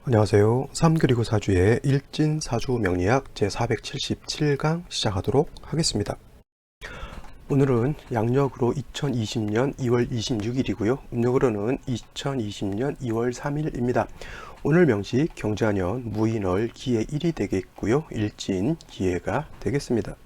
안녕하세요. 3 그리고 4주의 일진사주 명리학 제477강 시작하도록 하겠습니다. 오늘은 양력으로 2020년 2월 26일이고요. 음력으로는 2020년 2월 3일입니다. 오늘 명식 경자년 무인월 기해 1이 되겠고요. 일진 기해가 되겠습니다.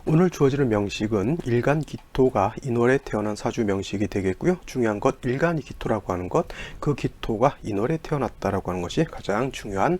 오늘 주어지는 명식은 일간기토가 인월에 태어난 사주 명식이 되겠고요. 중요한 것 일간이 기토라고 하는 것, 그 기토가 인월에 태어났다라고 하는 것이 가장 중요한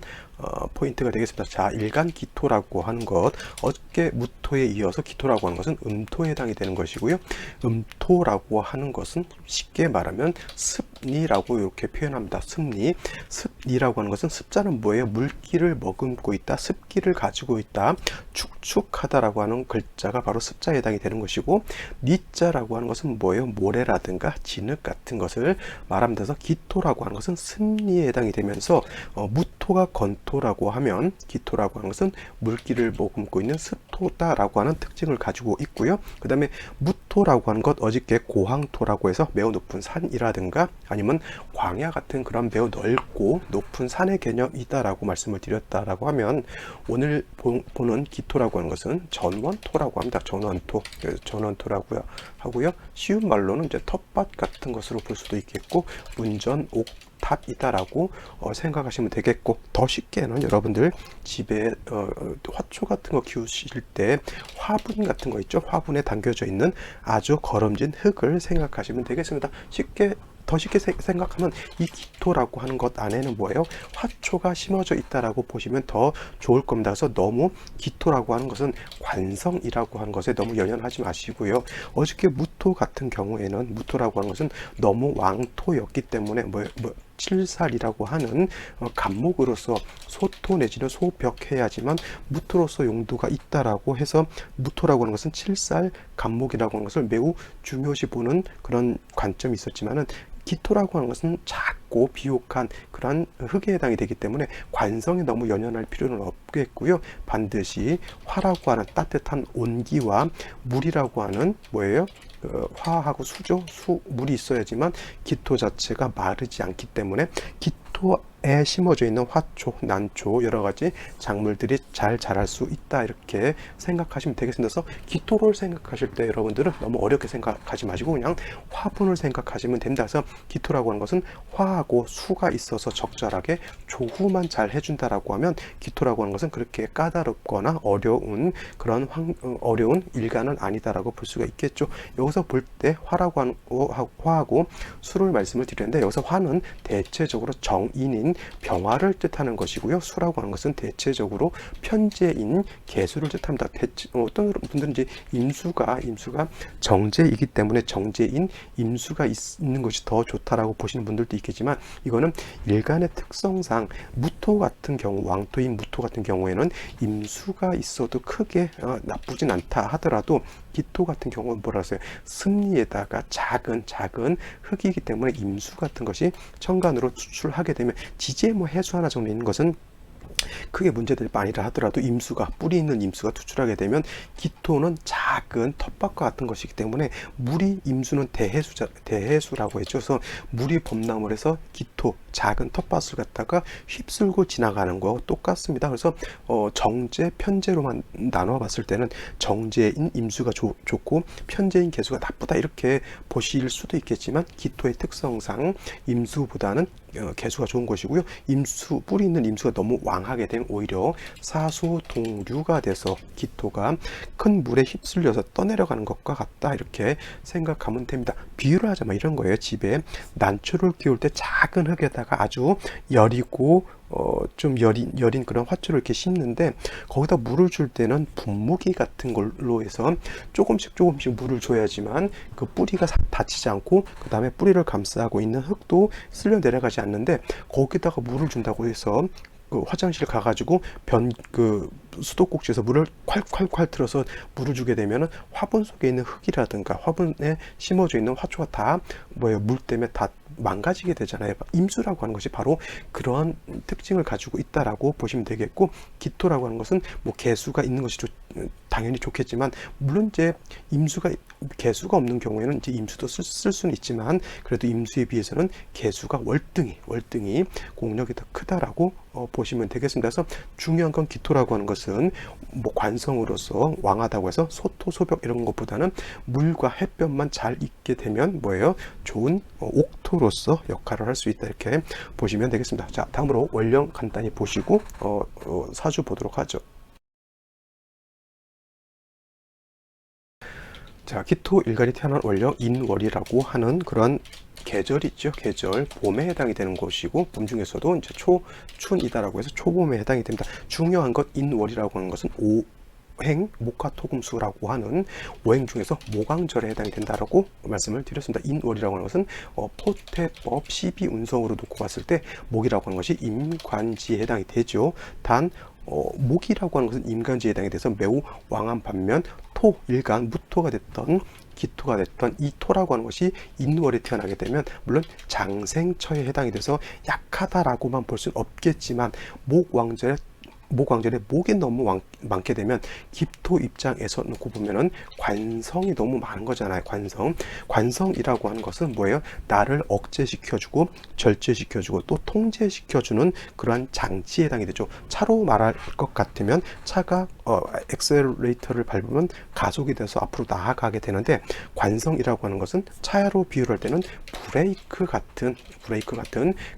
포인트가 되겠습니다. 자, 일간기토라고 하는 것, 어깨 무토에 이어서 기토라고 하는 것은 음토에 해당이 되는 것이고요. 음토라고 하는 것은 쉽게 말하면 습리라고 이렇게 표현합니다. 습리. 습리라고 하는 것은 습자는 뭐예요? 물기를 머금고 있다, 습기를 가지고 있다, 축축하다라고 하는 글자가 바로 습자에 해당이 되는 것이고, 니자라고 하는 것은 뭐예요? 모래라든가 진흙 같은 것을 말하면서 기토라고 하는 것은 습리에 해당이 되면서 무토가 건토라고 하면 기토라고 하는 것은 물기를 머금고 있는 습토다라고 하는 특징을 가지고 있고요. 그 다음에 무토라고 하는 것, 어저께 고항토라고 해서 매우 높은 산이라든가 아니면 광야 같은 그런 매우 넓고 높은 산의 개념이다라고 말씀을 드렸다라고 하면, 오늘 보는 기토라고 하는 것은 전원토라고 합니다. 전원토라고 하고요. 쉬운 말로는 이제 텃밭 같은 것으로 볼 수도 있겠고, 문전 옥탑이다라고 생각하시면 되겠고, 더 쉽게는 여러분들 집에 화초 같은 거 키우실 때 화분 같은 거 있죠? 화분에 담겨져 있는 아주 거름진 흙을 생각하시면 되겠습니다. 더 쉽게 생각하면 이 기토라고 하는 것 안에는 뭐예요? 화초가 심어져 있다라고 보시면 더 좋을 겁니다. 그래서 너무 기토라고 하는 것은 관성이라고 하는 것에 너무 연연하지 마시고요. 어저께 무토 같은 경우에는 무토라고 하는 것은 너무 왕토였기 때문에 칠살이라고 하는 간목으로서 소토 내지는 소벽해야지만 무토로서 용도가 있다라고 해서, 무토라고 하는 것은 칠살 간목이라고 하는 것을 매우 중요시 보는 그런 관점이 있었지만은, 기토라고 하는 것은 작고 비옥한 그런 흙에 해당이 되기 때문에 관성에 너무 연연할 필요는 없겠고요. 반드시 화라고 하는 따뜻한 온기와 물이라고 하는 뭐예요? 화하고 수죠. 물이 있어야지만 기토 자체가 마르지 않기 때문에 기토에 심어져 있는 화초, 난초, 여러 가지 작물들이 잘 자랄 수 있다, 이렇게 생각하시면 되겠습니다. 그래서 기토를 생각하실 때 여러분들은 너무 어렵게 생각하지 마시고 그냥 화분을 생각하시면 됩니다. 그래서 기토라고 하는 것은 화하고 수가 있어서 적절하게 조후만 잘 해준다라고 하면, 기토라고 하는 것은 그렇게 까다롭거나 어려운 그런 어려운 일간은 아니다라고 볼 수가 있겠죠. 여기서 볼 때 화하고 수를 말씀을 드렸는데, 여기서 화는 대체적으로 정인인 병화를 뜻하는 것이고요. 수라고 하는 것은 대체적으로 편재인 개수를 뜻합니다. 어떤 분들은 이제 임수가 정제이기 때문에 정제인 임수가 있는 것이 더 좋다라고 보시는 분들도 있겠지만, 이거는 일간의 특성상 무토 같은 경우, 왕토인 무토 같은 경우에는 임수가 있어도 크게 나쁘진 않다 하더라도, 기토 같은 경우는 뭐라 했어요? 습리에다가 작은 흙이기 때문에 임수 같은 것이 천간으로 추출하게 되면 지지에 해수 하나 정도 있는 것은 크게 문제될 바 아니라 하더라도, 뿌리 있는 임수가 투출하게 되면 기토는 작은 텃밭과 같은 것이기 때문에, 임수는 대해수라고 했죠. 그래서 물이 범람을 해서 기토, 작은 텃밭을 갖다가 휩쓸고 지나가는 거하고 똑같습니다. 그래서 정제, 편제로만 나눠 봤을 때는 정제인 임수가 좋고 편제인 개수가 나쁘다, 이렇게 보실 수도 있겠지만, 기토의 특성상 임수보다는 개수가 좋은 것이고요. 뿌리 있는 임수가 너무 왕하게 되면 오히려 사소동류가 돼서 기토가 큰 물에 휩쓸려서 떠내려가는 것과 같다, 이렇게 생각하면 됩니다. 비유를 하자면 이런 거예요. 집에 난초를 키울 때 작은 흙에다가 아주 여리고 좀 여린 그런 화초를 이렇게 심는데, 거기다 물을 줄 때는 분무기 같은 걸로 해서 조금씩 물을 줘야지만 그 뿌리가 다치지 않고, 그 다음에 뿌리를 감싸고 있는 흙도 쓸려 내려가지 않는데, 거기다가 물을 준다고 해서 그 화장실 가가지고 수도꼭지에서 물을 콸콸콸 틀어서 물을 주게 되면은 화분 속에 있는 흙이라든가 화분에 심어져 있는 화초가 다 물 때문에 다 망가지게 되잖아요. 임수라고 하는 것이 바로 그러한 특징을 가지고 있다라고 보시면 되겠고, 기토라고 하는 것은 개수가 있는 것이 당연히 좋겠지만, 물론 이제 임수가 개수가 없는 경우에는 이제 임수도 쓸 수는 있지만, 그래도 임수에 비해서는 개수가 월등히 공력이 더 크다라고 보시면 되겠습니다. 그래서 중요한 건 기토라고 하는 것은 뭐 관성으로서 왕하다고 해서 소토, 소벽 이런 것보다는 물과 햇볕만 잘 있게 되면 뭐예요? 좋은 옥토로서 역할을 할 수 있다, 이렇게 보시면 되겠습니다. 자, 다음으로 원령 간단히 보시고 사주 보도록 하죠. 자, 기토 일간이 태어난 원령 인월이라고 하는 그런 계절이 있죠. 계절 봄에 해당이 되는 곳이고, 봄 중에서도 이제 초춘이다라고 해서 초봄에 해당이 됩니다. 중요한 것 인월이라고 하는 것은 오행 목화토금수라고 하는 오행 중에서 모강절에 해당이 된다라고 말씀을 드렸습니다. 인월이라고 하는 것은 포태법 12운성으로 놓고 봤을 때 목이라고 하는 것이 임관지에 해당이 되죠. 단 목이라고 하는 것은 임관지에 해당이 돼서 매우 왕한 반면 토, 일간, 무토가 됐던 기토가 됐던 이 토라고 하는 것이 인월에 태어나게 되면 물론 장생처에 해당이 돼서 약하다라고만 볼 수는 없겠지만, 목왕절에 목이 너무 많게 되면 기토 입장에서 놓고 보면은 관성이 너무 많은 거잖아요. 관성이라고 하는 것은 뭐예요? 나를 억제시켜주고 절제시켜주고 또 통제시켜주는 그러한 장치에 해당이 되죠. 차로 말할 것 같으면 차가 엑셀레이터를 밟으면 가속이 돼서 앞으로 나아가게 되는데, 관성이라고 하는 것은 차로 비유할 때는 브레이크 같은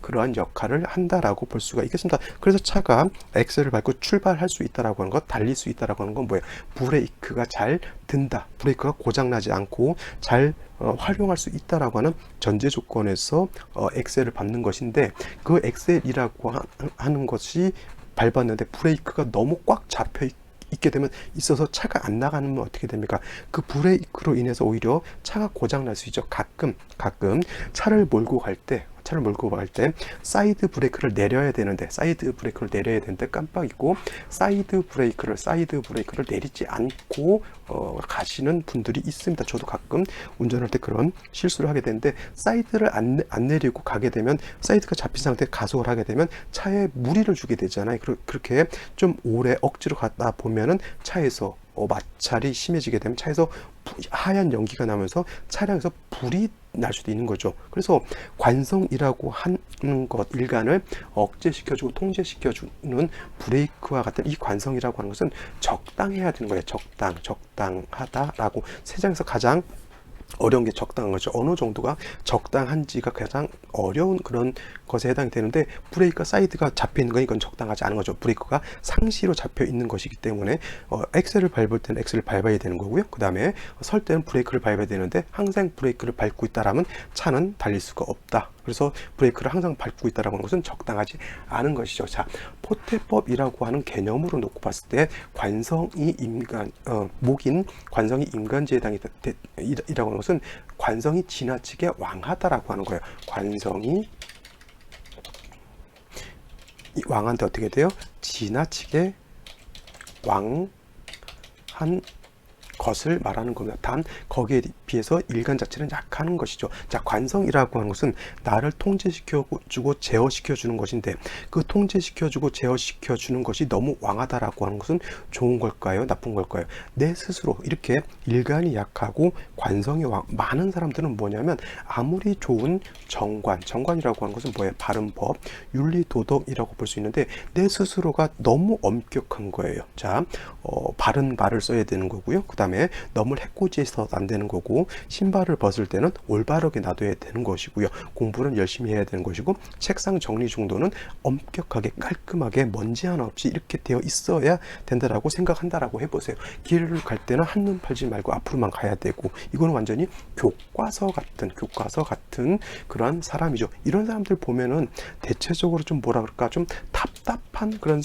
그러한 역할을 한다라고 볼 수가 있겠습니다. 그래서 차가 엑셀을 밟고 출발할 수 있다라고 하는 것, 달릴 수 있다라고 하는 건 뭐예요? 브레이크가 잘 든다. 브레이크가 고장나지 않고 잘 활용할 수 있다라고 하는 전제 조건에서 엑셀을 밟는 것인데, 그 엑셀이라고 하는 것이 밟았는데 브레이크가 너무 꽉 잡혀 있게 되면 있어서 차가 안 나가면 어떻게 됩니까? 그 브레이크로 인해서 오히려 차가 고장 날 수 있죠. 가끔 차를 몰고 갈 때 사이드 브레이크를 내려야 되는데 깜빡 잊고 사이드 브레이크를 내리지 않고 가시는 분들이 있습니다. 저도 가끔 운전할 때 그런 실수를 하게 되는데, 사이드를 안 내리고 가게 되면 사이드가 잡힌 상태에 가속을 하게 되면 차에 무리를 주게 되잖아요. 그렇게 좀 오래 억지로 가다 보면은 차에서 마찰이 심해지게 되면 차에서 하얀 연기가 나면서 차량에서 불이 날 수도 있는 거죠. 그래서 관성이라고 하는 것, 일간을 억제시켜주고 통제시켜주는 브레이크와 같은 이 관성이라고 하는 것은 적당해야 되는 거예요. 적당하다라고 세상에서 가장 어려운 게 적당한 거죠. 어느 정도가 적당한지가 가장 어려운 그런 것에 해당이 되는데, 브레이크가 사이드가 잡혀 있는 건 이건 적당하지 않은 거죠. 브레이크가 상시로 잡혀 있는 것이기 때문에 엑셀을 밟을 때는 엑셀을 밟아야 되는 거고요. 그 다음에 설 때는 브레이크를 밟아야 되는데, 항상 브레이크를 밟고 있다라면 차는 달릴 수가 없다. 그래서 브레이크를 항상 밟고 있다라고 하는 것은 적당하지 않은 것이죠. 자, 포태법이라고 하는 개념으로 놓고 봤을 때 관성이 목인 관성이 임관지에 해당이 이라고 하는 것은 관성이 지나치게 왕하다라고 하는 거예요. 관성이 왕한테 어떻게 돼요? 지나치게 왕한 것을 말하는 겁니다. 단 거기에 비해서 일간 자체는 약하는 것이죠. 자, 관성이라고 하는 것은 나를 통제시켜주고 제어시켜주는 것인데, 그 통제시켜주고 제어시켜주는 것이 너무 왕하다라고 하는 것은 좋은 걸까요? 나쁜 걸까요? 내 스스로 이렇게 일간이 약하고 관성이 많은 사람들은 뭐냐면, 아무리 좋은 정관이라고 하는 것은 뭐예요? 바른 법, 윤리, 도덕이라고 볼 수 있는데, 내 스스로가 너무 엄격한 거예요. 자, 바른 말을 써야 되는 거고요. 그 다음에 너무 해코지해서 안 되는 거고, 신발을 벗을 때는 올바르게 놔둬야 되는 것이고요. 공부는 열심히 해야 되는 것이고, 책상 정리 정도는 엄격하게 깔끔하게 먼지 하나 없이 이렇게 되어 있어야 된다라고 생각한다라고 해보세요. 길을 갈 때는 한눈 팔지 말고 앞으로만 가야 되고, 이거는 완전히 교과서 같은 그런 사람이죠. 이런 사람들 보면은 대체적으로 좀 뭐라 그럴까, 좀 답답한 그런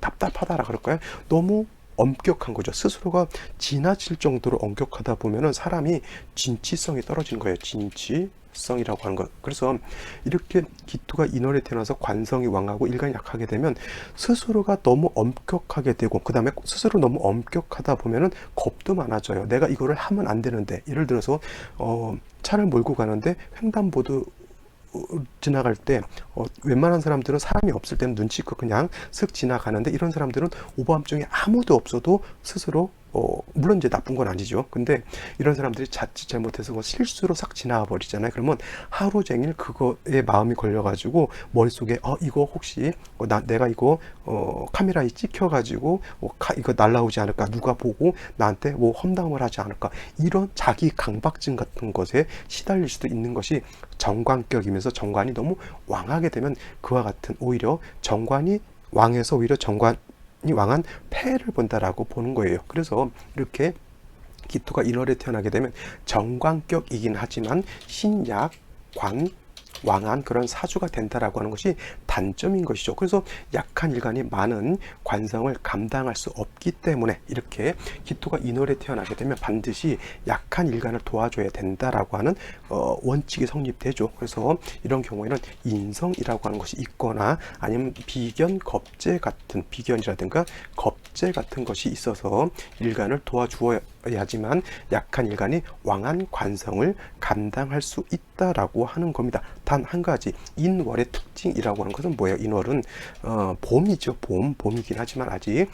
답답하다라 그럴까요? 너무 엄격한 거죠. 스스로가 지나칠 정도로 엄격하다 보면은 사람이 진취성이 떨어지는 거예요. 진취성이라고 하는 것. 그래서 이렇게 기토가 인월에 태어나서 관성이 왕하고 일간이 약하게 되면 스스로가 너무 엄격하게 되고, 그 다음에 스스로 너무 엄격하다 보면은 겁도 많아져요. 내가 이거를 하면 안 되는데, 예를 들어서 차를 몰고 가는데 횡단보도 지나갈 때 웬만한 사람들은 사람이 없을 때는 눈치껏 그냥 슥 지나가는데, 이런 사람들은 오밤중에 아무도 없어도 스스로 물론 이제 나쁜 건 아니죠. 근데 이런 사람들이 자칫 잘못해서 실수로 싹 지나가 버리잖아요. 그러면 하루 종일 그거에 마음이 걸려가지고 머릿속에 이거 혹시 내가 이거 카메라에 찍혀가지고 이거 날라오지 않을까, 누가 보고 나한테 뭐 험담을 하지 않을까, 이런 자기 강박증 같은 것에 시달릴 수도 있는 것이 정관격이면서, 정관이 너무 왕하게 되면 그와 같은, 오히려 정관이 왕에서 오히려 정관이 왕한 폐를 본다라고 보는 거예요. 그래서 이렇게 기토가 인월에 태어나게 되면 정관격이긴 하지만 신약 관 왕한 그런 사주가 된다라고 하는 것이 단점인 것이죠. 그래서 약한 일간이 많은 관성을 감당할 수 없기 때문에 이렇게 기토가 인월에 태어나게 되면 반드시 약한 일간을 도와줘야 된다라고 하는 원칙이 성립되죠. 그래서 이런 경우에는 인성이라고 하는 것이 있거나 아니면 비견, 겁재 같은, 비견이라든가 겁재 같은 것이 있어서 일간을 도와주어야지만 약한 일간이 왕한 관성을 감당할 수 있다라고 하는 겁니다. 단 한 가지, 인월의 특징이라고 하는 것은 뭐예요? 인월은 봄이죠. 봄이긴 하지만 아직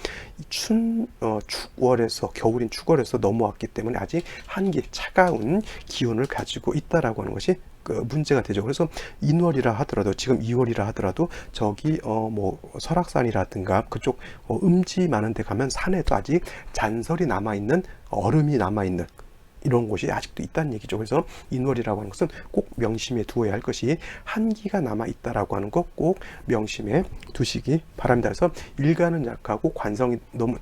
축월에서, 겨울인 축월에서 넘어왔기 때문에 아직 한기, 차가운 기운을 가지고 있다라고 하는 것이 문제가 되죠. 그래서 인월이라 하더라도, 지금 2월이라 하더라도 저기 뭐 설악산이라든가 그쪽 음지 많은 데 가면 산에도 아직 잔설이 남아있는, 얼음이 남아있는 이런 곳이 아직도 있다는 얘기죠. 그래서 인월이라고 하는 것은 꼭 명심해 두어야 할 것이, 한기가 남아 있다라고 하는 것 꼭 명심해 두시기 바랍니다. 그래서 일간은 약하고 관성이 너무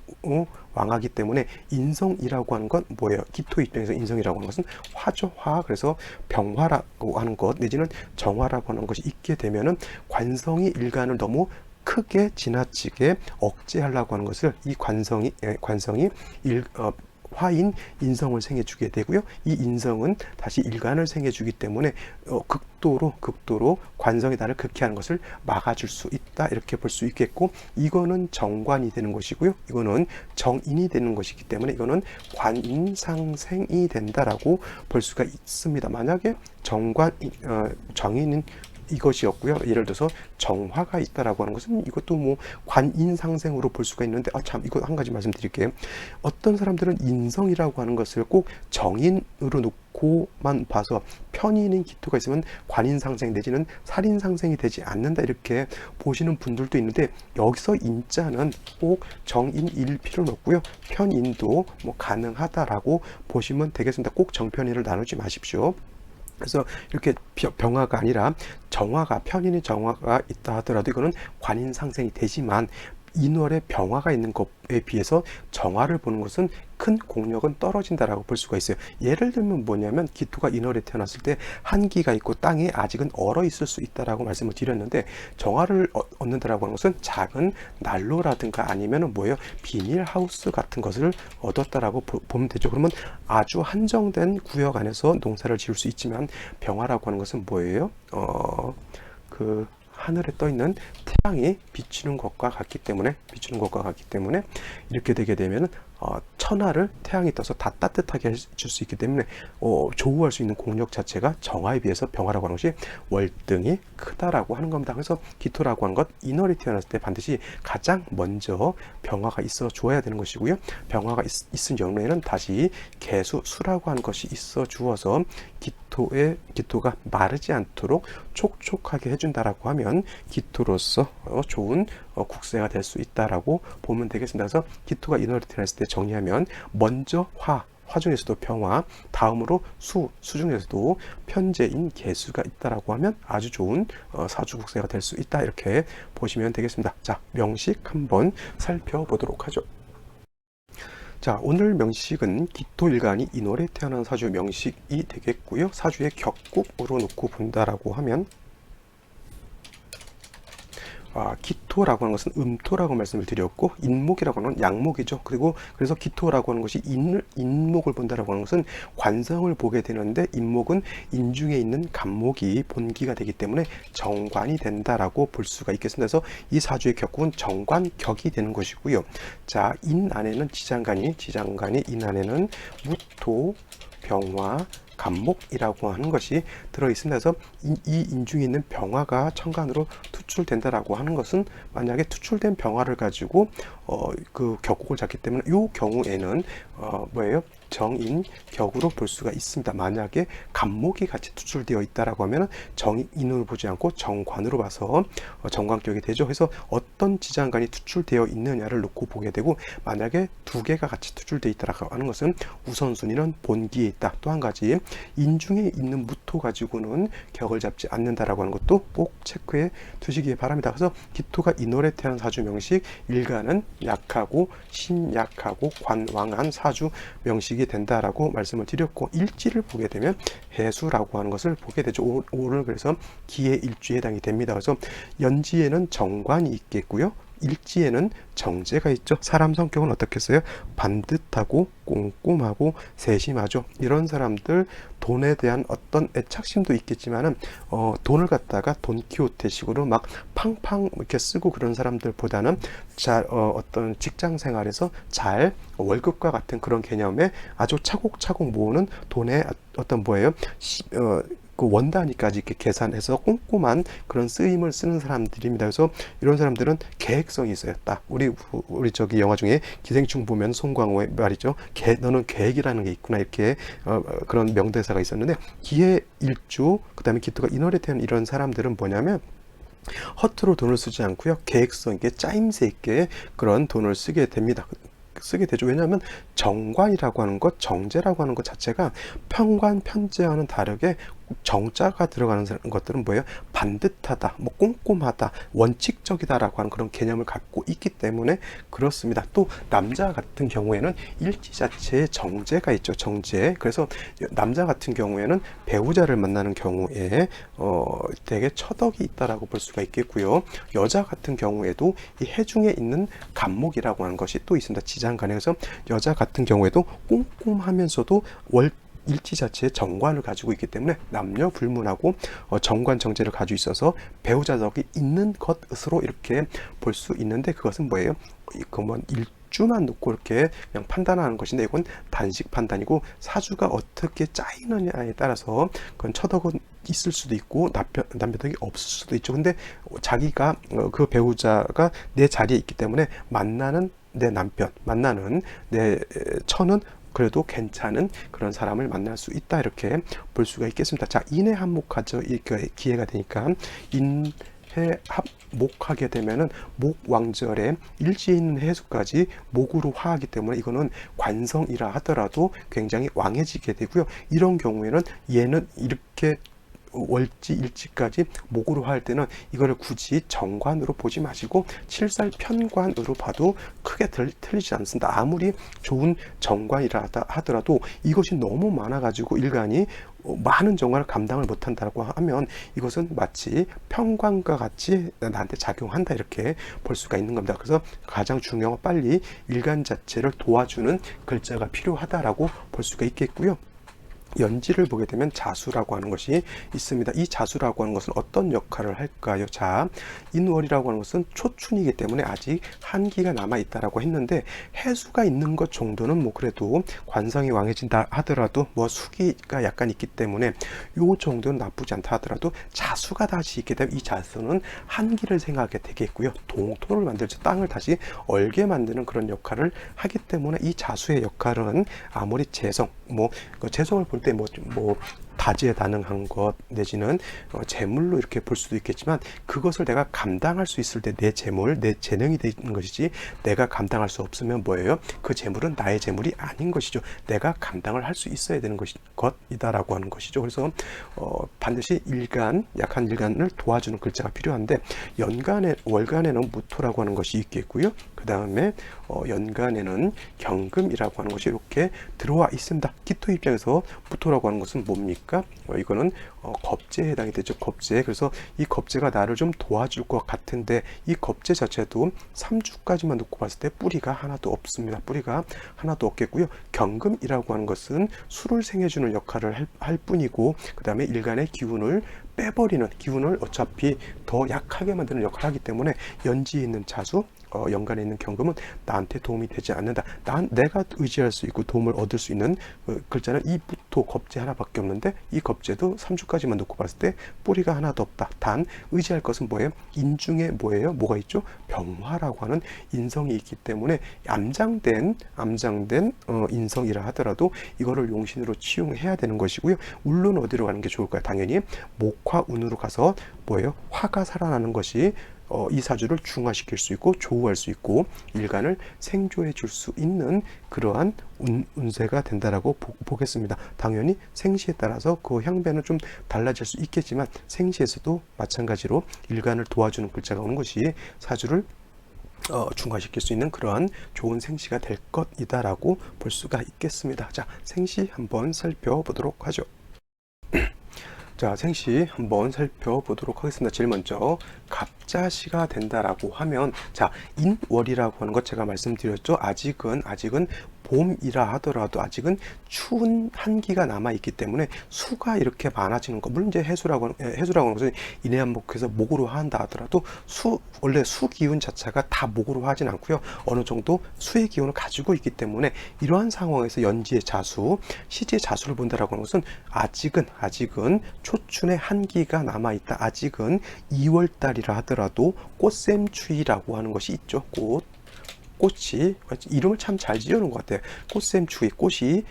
왕하기 때문에 인성이라고 하는 건 뭐예요? 기토 입장에서 인성이라고 하는 것은 화죠, 화. 그래서 병화라고 하는 것 내지는 정화라고 하는 것이 있게 되면은 관성이 일간을 너무 크게 지나치게 억제하려고 하는 것을 이 관성이 화인 인성을 생해주게 되고요. 이 인성은 다시 일간을 생해주기 때문에 극도로 관성이 나를 극해하는 것을 막아줄 수 있다, 이렇게 볼 수 있겠고, 이거는 정관이 되는 것이고요. 이거는 정인이 되는 것이기 때문에 이거는 관인상생이 된다라고 볼 수가 있습니다. 만약에 정인은 이것이었고요. 예를 들어서 정화가 있다라고 하는 것은 이것도 뭐 관인상생으로 볼 수가 있는데, 참, 이거 한 가지 말씀드릴게요. 어떤 사람들은 인성이라고 하는 것을 꼭 정인으로 놓고만 봐서 편인인 기토가 있으면 관인상생 내지는 살인상생이 되지 않는다, 이렇게 보시는 분들도 있는데, 여기서 인자는 꼭 정인일 필요는 없고요. 편인도 뭐 가능하다라고 보시면 되겠습니다. 꼭 정편인을 나누지 마십시오. 그래서 이렇게 병화가 아니라 정화가, 편인의 정화가 있다 하더라도 이거는 관인 상생이 되지만, 인월에 병화가 있는 것에 비해서 정화를 보는 것은 큰 공력은 떨어진다라고 볼 수가 있어요. 예를 들면 뭐냐면, 기토가 인월에 태어났을 때 한기가 있고 땅에 아직은 얼어 있을 수 있다라고 말씀을 드렸는데, 정화를 얻는다라고 하는 것은 작은 난로라든가 아니면은 뭐예요, 비닐하우스 같은 것을 얻었다라고 보면 되죠. 그러면 아주 한정된 구역 안에서 농사를 지을 수 있지만, 병화라고 하는 것은 뭐예요? 하늘에 떠 있는 태양이 비추는 것과 같기 때문에 이렇게 되게 되면 천하를 태양이 떠서 다 따뜻하게 해줄 수 있기 때문에 조우할 수 있는 공력 자체가 정화에 비해서 병화라고 하는 것이 월등히 크다라고 하는 겁니다. 그래서 기토라고 하는 것, 인월이 태어났을 때 반드시 가장 먼저 병화가 있어 주어야 되는 것이고요. 병화가 있은 경우에는 다시 개수, 수라고 하는 것이 있어 주어서 기토가 마르지 않도록 촉촉하게 해준다라고 하면 기토로서 좋은 국세가 될 수 있다라고 보면 되겠습니다. 그래서 기토가 인월에 태어났을 때 정리하면, 먼저 화 중에서도 병화, 다음으로 수 중에서도 편재인 개수가 있다라고 하면 아주 좋은 사주 국세가 될 수 있다, 이렇게 보시면 되겠습니다. 자, 명식 한번 살펴보도록 하죠. 자, 오늘 명식은 기토일간이 인월에 태어난 사주 명식이 되겠고요. 사주의 격국으로 놓고 본다라고 하면, 기토라고 하는 것은 음토라고 말씀을 드렸고, 인목이라고 하는 건 양목이죠. 그래서 기토라고 하는 것이 인목을 본다라고 하는 것은 관성을 보게 되는데, 인목은 인중에 있는 간목이 본기가 되기 때문에 정관이 된다라고 볼 수가 있겠습니다. 그래서 이 사주의 격국은 정관격이 되는 것이고요. 자, 인 안에는 지장간이 인 안에는 무토, 병화, 간목이라고 하는 것이 들어있습니다. 그래서 이 인중에 있는 병화가 천간으로 투출된다라고 하는 것은 만약에 투출된 병화를 가지고 그 격국을 잡기 때문에 이 경우에는 뭐예요? 정인 격으로 볼 수가 있습니다. 만약에 간목이 같이 투출되어 있다라고 하면 정인으로 보지 않고 정관으로 봐서 정관격이 되죠. 그래서 어떤 지장간이 투출되어 있느냐를 놓고 보게 되고, 만약에 두 개가 같이 투출되어 있다라고 하는 것은 우선순위는 본기에 있다. 또 한 가지, 인중에 있는 무토 가지고는 격을 잡지 않는다라고 하는 것도 꼭 체크해 두시기 바랍니다. 그래서 기토가 인월에 태어난 사주 명식, 일간은 약하고 신약하고 관왕한 사주 명식이 된다라고 말씀을 드렸고, 일지를 보게 되면 해수라고 하는 것을 보게 되죠. 오늘 그래서 기의 일주에 해당이 됩니다. 그래서 연지에는 정관이 있겠고요, 일지에는 정제가 있죠. 사람 성격은 어떻겠어요? 반듯하고 꼼꼼하고 세심하죠. 이런 사람들, 돈에 대한 어떤 애착심도 있겠지만은 돈을 갖다가 돈키호테식으로 막 팡팡 이렇게 쓰고 그런 사람들보다는 잘 어떤 직장 생활에서 잘 월급과 같은 그런 개념에 아주 차곡차곡 모으는 돈의 어떤 뭐예요? 그 원 단위까지 이렇게 계산해서 꼼꼼한 그런 쓰임을 쓰는 사람들입니다. 그래서 이런 사람들은 계획성이 있어요. 딱 우리 저기 영화 중에 기생충 보면 송강호의 말이죠. 너는 계획이라는 게 있구나, 이렇게 그런 명대사가 있었는데, 기의 일주, 그다음에 기토가 인월에 태어난 이런 사람들은 뭐냐면 허투루 돈을 쓰지 않고요, 계획성 있게 짜임새 있게 그런 돈을 쓰게 됩니다. 쓰게 되죠. 왜냐하면 정관이라고 하는 것, 정제라고 하는 것 자체가 편관, 편제와는 다르게 정자가 들어가는 것들은 뭐예요? 반듯하다, 뭐 꼼꼼하다, 원칙적이다라고 하는 그런 개념을 갖고 있기 때문에 그렇습니다. 또 남자 같은 경우에는 일지 자체에 정제가 있죠. 정제. 그래서 남자 같은 경우에는 배우자를 만나는 경우에 되게 처덕이 있다라고 볼 수가 있겠고요. 여자 같은 경우에도 이 해중에 있는 간목이라고 하는 것이 또 있습니다. 지장간에서 여자 같은 경우에도 꼼꼼하면서도 일지 자체의 정관을 가지고 있기 때문에 남녀 불문하고 정관 정제를 가지고 있어서 배우자덕이 있는 것으로 이렇게 볼 수 있는데, 그것은 뭐예요? 그건 일주만 놓고 이렇게 그냥 판단하는 것인데, 이건 단식 판단이고 사주가 어떻게 짜이느냐에 따라서 그건 처덕은 있을 수도 있고 남편덕이 없을 수도 있죠. 근데 자기가 그 배우자가 내 자리에 있기 때문에 만나는 내 남편, 만나는 내 처는 그래도 괜찮은 그런 사람을 만날 수 있다, 이렇게 볼 수가 있겠습니다. 자, 인해 합목하죠. 기회가 되니까 인해 합목하게 되면은 목왕절에 일지에 있는 해수까지 목으로 화하기 때문에 이거는 관성이라 하더라도 굉장히 왕해지게 되고요. 이런 경우에는 얘는 이렇게 월지 일지까지 목으로 할 때는 이거를 굳이 정관으로 보지 마시고 칠살 편관으로 봐도 크게 틀리지 않습니다. 아무리 좋은 정관이라 하더라도 이것이 너무 많아가지고 일간이 많은 정관을 감당을 못한다고 하면 이것은 마치 편관과 같이 나한테 작용한다, 이렇게 볼 수가 있는 겁니다. 그래서 가장 중요한 건 빨리 일간 자체를 도와주는 글자가 필요하다라고 볼 수가 있겠고요. 연지를 보게 되면 자수라고 하는 것이 있습니다. 이 자수라고 하는 것은 어떤 역할을 할까요? 자, 인월이라고 하는 것은 초춘이기 때문에 아직 한기가 남아있다라고 했는데, 해수가 있는 것 정도는 뭐 그래도 관성이 왕해진다 하더라도 뭐 수기가 약간 있기 때문에 요 정도는 나쁘지 않다 하더라도, 자수가 다시 있게 되면 이 자수는 한기를 생각하게 되겠고요. 동토를 만들죠. 땅을 다시 얼게 만드는 그런 역할을 하기 때문에 이 자수의 역할은 아무리 재성, 재성을 볼 때 다재다능한 것 내지는 재물로 이렇게 볼 수도 있겠지만, 그것을 내가 감당할 수 있을 때 내 재물, 내 재능이 되는 것이지, 내가 감당할 수 없으면 뭐예요? 그 재물은 나의 재물이 아닌 것이죠. 내가 감당을 할 수 있어야 되는 것이다라고 하는 것이죠. 그래서 반드시 약한 일간을 도와주는 글자가 필요한데, 월간에는 무토라고 하는 것이 있겠고요. 그 다음에 연간에는 경금이라고 하는 것이 이렇게 들어와 있습니다. 기토 입장에서 무토라고 하는 것은 뭡니까? 이거는 겁재에 해당이 되죠. 겁재. 그래서 이 겁재가 나를 좀 도와줄 것 같은데, 이 겁재 자체도 3주까지만 놓고 봤을 때 뿌리가 하나도 없습니다. 뿌리가 하나도 없겠고요. 경금이라고 하는 것은 수를 생해주는 역할을 할 뿐이고, 그 다음에 일간의 기운을 빼버리는, 기운을 어차피 더 약하게 만드는 역할을 하기 때문에 연지에 있는 자수, 연간에 있는 경금은 나한테 도움이 되지 않는다. 내가 의지할 수 있고 도움을 얻을 수 있는 글자는 이 기토 겁재 하나밖에 없는데 이 겁재도 3주까지만 놓고 봤을 때 뿌리가 하나도 없다. 단 의지할 것은 뭐예요? 인중에 뭐예요? 뭐가 있죠? 병화라고 하는 인성이 있기 때문에 암장된 인성이라 하더라도 이거를 용신으로 치용해야 되는 것이고요. 울로는 어디로 가는 게 좋을까요? 당연히 목화운으로 가서 뭐예요? 화가 살아나는 것이 이 사주를 중화시킬 수 있고 조우할 수 있고 일간을 생조해 줄 수 있는 그러한 운세가 된다라고 보겠습니다. 당연히 생시에 따라서 그 향배는 좀 달라질 수 있겠지만 생시에서도 마찬가지로 일간을 도와주는 글자가 오는 것이 사주를 중화시킬 수 있는 그러한 좋은 생시가 될 것이다라고 볼 수가 있겠습니다. 자, 생시 한번 살펴보도록 하죠. 자, 생시 한번 살펴보도록 하겠습니다. 제일 먼저 갑자시가 된다라고 하면, 자, 인월이라고 하는 것 제가 말씀드렸죠. 아직은 봄이라 하더라도 아직은 추운 한기가 남아 있기 때문에 수가 이렇게 많아지는 거, 물론 이제 해수라고 하는 것은 인해한목해서 목으로 한다 하더라도 원래 수 기운 자체가 다 목으로 하진 않고요. 어느 정도 수의 기운을 가지고 있기 때문에 이러한 상황에서 연지의 자수, 시지의 자수를 본다라고 하는 것은 아직은 초춘의 한기가 남아 있다. 아직은 2월 달이라 하더라도 꽃샘추위라고 하는 것이 있죠. 꽃이 이름을 참 잘 지어놓은 것 같아요. 꽃샘추위, 꽃이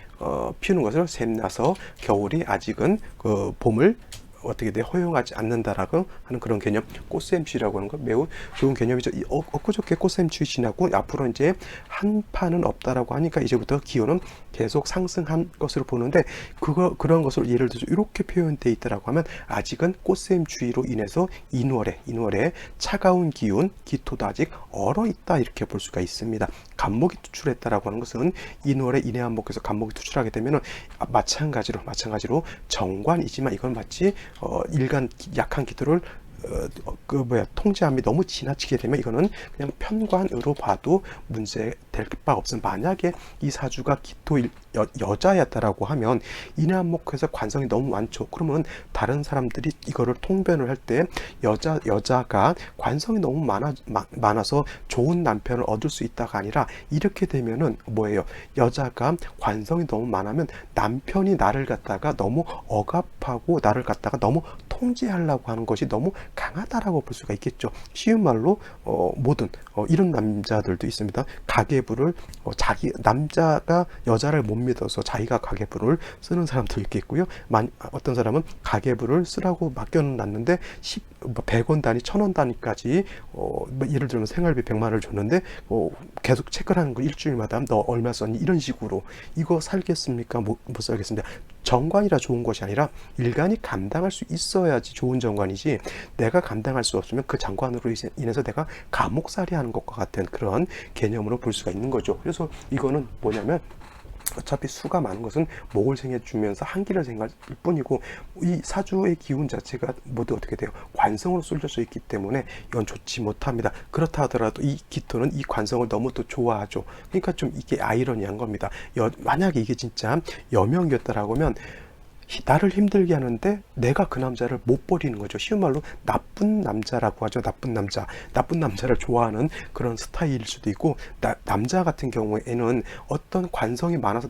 피우는 것을 샘나서 겨울이 아직은 그 봄을 어떻게 돼 허용하지 않는다라고 하는 그런 개념, 꽃샘추위라고 하는 거 매우 좋은 개념이죠. 엊그저께 꽃샘추위 지나고 앞으로 이제 한파는 없다라고 하니까 이제부터 기온은 계속 상승한 것으로 보는데 그런 것을 예를 들어서 이렇게 표현되어 있다라고 하면 아직은 꽃샘추위로 인해서 인월에 차가운 기운, 기토도 아직 얼어 있다 이렇게 볼 수가 있습니다. 간목이 투출했다라고 하는 것은 인월에 인해한목에서 간목이 투출하게 되면은 마찬가지로 정관이지만 이건 마치 일간 약한 기토를 통제함이 너무 지나치게 되면 이거는 그냥 편관으로 봐도 문제 될 바 없음. 만약에 이 사주가 기토 여자였다라고 하면 인해한목해서 관성이 너무 많죠. 그러면 다른 사람들이 이거를 통변을 할 때 여자가 관성이 너무 많아서 좋은 남편을 얻을 수 있다가 아니라 이렇게 되면은 뭐예요? 여자가 관성이 너무 많으면 남편이 나를 갖다가 너무 억압하고 나를 갖다가 너무 통제하려고 하는 것이 너무 강하다라고 볼 수가 있겠죠. 쉬운 말로 이런 남자들도 있습니다. 가계부를 남자가 여자를 못 믿어서 자기가 가계부를 쓰는 사람도 있겠고요. 어떤 사람은 가계부를 쓰라고 맡겨놨는데 100원 단위, 1000원 단위까지 예를 들면 생활비 100만 원을 줬는데 계속 체크를 하는 거 일주일마다 너 얼마 썼니? 이런 식으로 이거 살겠습니까? 못 살겠습니다. 정관이라 좋은 것이 아니라 일간이 감당할 수 있어야지 좋은 정관이지 내가 감당할 수 없으면 그 장관으로 인해서 내가 감옥살이 하는 것과 같은 그런 개념으로 볼 수가 있는 거죠. 그래서 이거는 뭐냐면 어차피 수가 많은 것은 목을 생해주면서 한기를 생할 뿐이고 이 사주의 기운 자체가 모두 어떻게 돼요? 관성으로 쏠려져 있기 때문에 이건 좋지 못합니다. 그렇다 하더라도 이 기토는 이 관성을 너무 또 좋아하죠. 그러니까 좀 이게 아이러니한 겁니다. 만약에 이게 진짜 여명이었다라고 하면 나를 힘들게 하는데 내가 그 남자를 못 버리는 거죠. 쉬운 말로 나쁜 남자라고 하죠. 나쁜 남자를 좋아하는 그런 스타일일 수도 있고 남자 같은 경우에는 어떤 관성이 많아서